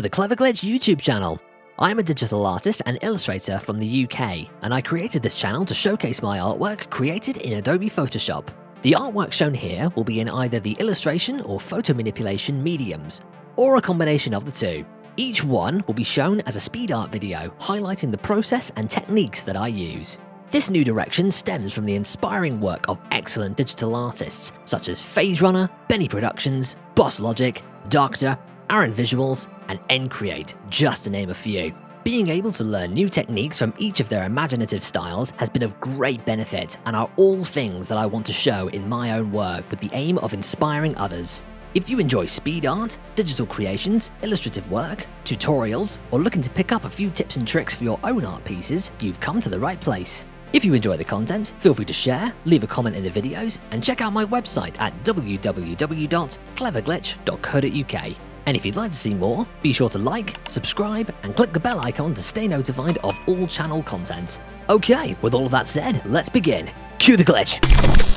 to the CleverGlitch YouTube channel. I'm a digital artist and illustrator from the UK, and I created this channel to showcase my artwork created in Adobe Photoshop. The artwork shown here will be in either the illustration or photo manipulation mediums, or a combination of the two. Each one will be shown as a speed art video highlighting the process and techniques that I use. This new direction stems from the inspiring work of excellent digital artists such as PhaseRunner, Benny Productions, BossLogic, Darkder, Aron Visuals, and Encreate, just to name a few. Being able to learn new techniques from each of their imaginative styles has been of great benefit and are all things that I want to show in my own work with the aim of inspiring others. If you enjoy speed art, digital creations, illustrative work, tutorials, or looking to pick up a few tips and tricks for your own art pieces, you've come to the right place. If you enjoy the content, feel free to share, leave a comment in the videos, and check out my website at www.cleverglitch.co.uk. And if you'd like to see more, be sure to like, subscribe, and click the bell icon to stay notified of all channel content. Okay, with all of that said, let's begin. Cue the glitch!